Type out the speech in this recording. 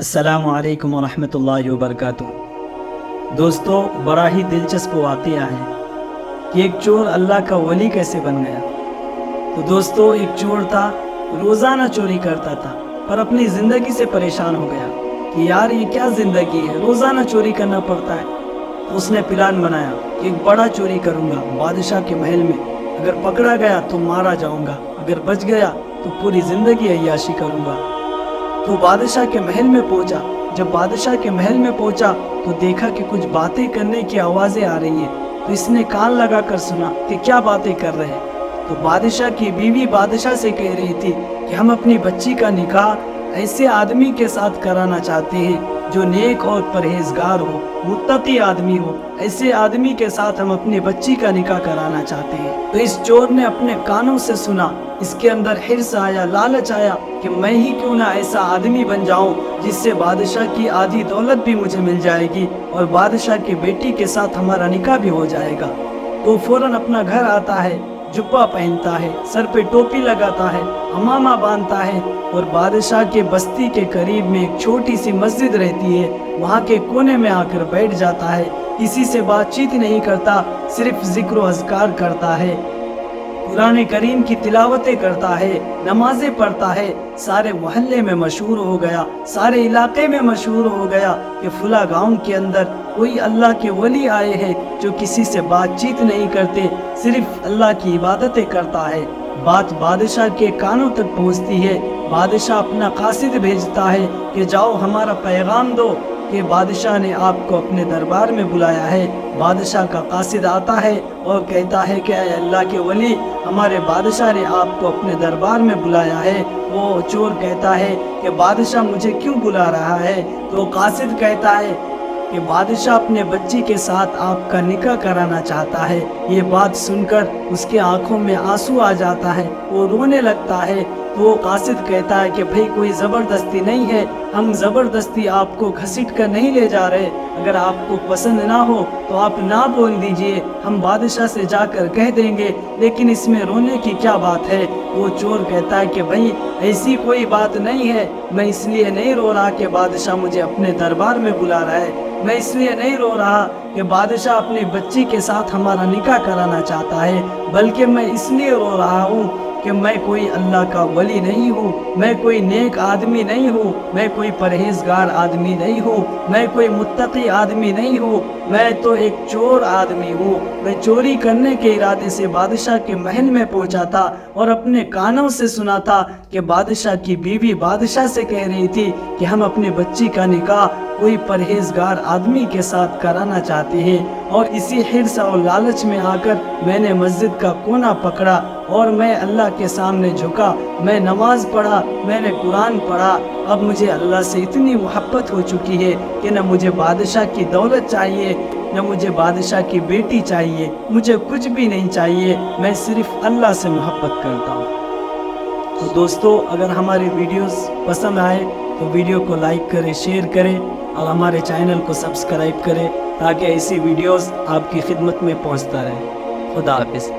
السلام علیکم ورحمۃ اللہ وبرکاتہ۔ دوستو، بڑا ہی دلچسپ واقعہ ہے کہ ایک چور اللہ کا ولی کیسے بن گیا۔ تو دوستو، ایک چور تھا، روزانہ چوری کرتا تھا، پر اپنی زندگی سے پریشان ہو گیا کہ یار یہ کیا زندگی ہے، روزانہ چوری کرنا پڑتا ہے۔ تو اس نے پلان بنایا کہ ایک بڑا چوری کروں گا بادشاہ کے محل میں، اگر پکڑا گیا تو مارا جاؤں گا، اگر بچ گیا تو پوری زندگی عیاشی کروں گا۔ تو بادشاہ کے محل میں پہنچا۔ جب بادشاہ کے محل میں پہنچا تو دیکھا کہ کچھ باتیں کرنے کی آوازیں آ رہی ہیں، تو اس نے کان لگا کر سنا کہ کیا باتیں کر رہے ہیں۔ تو بادشاہ کی بیوی بادشاہ سے کہہ رہی تھی کہ ہم اپنی بچی کا نکاح ایسے آدمی کے ساتھ کرانا چاہتے ہیں جو نیک اور پرہیزگار ہو، متقی آدمی ہو، ایسے آدمی کے ساتھ ہم اپنی بچی کا نکاح کرانا چاہتے ہیں۔ تو اس چور نے اپنے کانوں سے سنا، اس کے اندر حرص آیا، لالچ آیا کہ میں ہی کیوں نہ ایسا آدمی بن جاؤں جس سے بادشاہ کی آدھی دولت بھی مجھے مل جائے گی اور بادشاہ کی بیٹی کے ساتھ ہمارا نکاح بھی ہو جائے گا۔ تو فوراً اپنا گھر آتا ہے، جبہ پہنتا ہے، سر پہ ٹوپی لگاتا ہے، عمامہ باندھتا ہے اور بادشاہ کے بستی کے قریب میں ایک چھوٹی سی مسجد رہتی ہے، وہاں کے کونے میں آ کر بیٹھ جاتا ہے۔ کسی سے بات چیت نہیں کرتا، صرف ذکر و اذکار کرتا ہے، قرآن کریم کی تلاوتیں کرتا ہے، نمازیں پڑھتا ہے۔ سارے محلے میں مشہور ہو گیا، سارے علاقے میں مشہور ہو گیا کہ فلاں گاؤں کے اندر کوئی اللہ کے ولی آئے ہیں جو کسی سے بات چیت نہیں کرتے، صرف اللہ کی عبادتیں کرتا ہے۔ بات بادشاہ کے کانوں تک پہنچتی ہے۔ بادشاہ اپنا قاصد بھیجتا ہے کہ جاؤ ہمارا پیغام دو کہ بادشاہ نے آپ کو اپنے دربار میں بلایا ہے۔ بادشاہ کا قاصد آتا ہے اور کہتا ہے کہ اے اللہ کے ولی، ہمارے بادشاہ نے آپ کو اپنے دربار میں بلایا ہے۔ وہ چور کہتا ہے کہ بادشاہ مجھے کیوں بلا رہا ہے؟ تو قاصد کہتا ہے کہ بادشاہ اپنے بچی کے ساتھ آپ کا نکاح کرانا چاہتا ہے۔ یہ بات سن کر اس کے آنکھوں میں آنسو آ جاتا ہے، وہ رونے لگتا ہے۔ تو وہ قاصد کہتا ہے کہ بھئی کوئی زبردستی نہیں ہے، ہم زبردستی آپ کو گھسیٹ کر نہیں لے جا رہے، اگر آپ کو پسند نہ ہو تو آپ نہ بول دیجئے، ہم بادشاہ سے جا کر کہہ دیں گے، لیکن اس میں رونے کی کیا بات ہے؟ وہ چور کہتا ہے کہ بھئی ایسی کوئی بات نہیں ہے، میں اس لیے نہیں رو رہا کہ بادشاہ مجھے اپنے دربار میں بلا رہا ہے، میں اس لیے نہیں رو رہا کہ بادشاہ اپنی بچی کے ساتھ ہمارا نکاح کرانا چاہتا ہے، بلکہ میں اس لیے رو رہا ہوں کہ میں کوئی اللہ کا ولی نہیں ہوں، میں کوئی نیک آدمی نہیں ہوں، میں کوئی پرہیزگار آدمی نہیں ہوں، میں کوئی متقی آدمی نہیں ہوں، میں تو ایک چور آدمی ہوں۔ میں چوری کرنے کے ارادے سے بادشاہ کے محل میں پہنچا تھا اور اپنے کانوں سے سنا تھا کہ بادشاہ کی بیوی بادشاہ سے کہہ رہی تھی کہ ہم اپنی بچی کا نکاح کوئی پرہیزگار آدمی کے ساتھ کرانا چاہتے ہیں، اور اسی حرص اور لالچ میں آ کر میں نے مسجد کا کونا پکڑا اور میں اللہ کے سامنے جھکا، میں نماز پڑھا، میں نے قرآن پڑھا۔ اب مجھے اللہ سے اتنی محبت ہو چکی ہے کہ نہ مجھے بادشاہ کی دولت چاہیے، نہ مجھے بادشاہ کی بیٹی چاہیے، مجھے کچھ بھی نہیں چاہیے، میں صرف اللہ سے محبت کرتا ہوں۔ تو دوستو، اگر ہماری ویڈیوز پسند آئے تو ویڈیو کو لائک کریں، شیئر کریں اور ہمارے چینل کو سبسکرائب کریں تاکہ ایسی ویڈیوز آپ کی خدمت میں پہنچتا رہے۔ خدا حافظ۔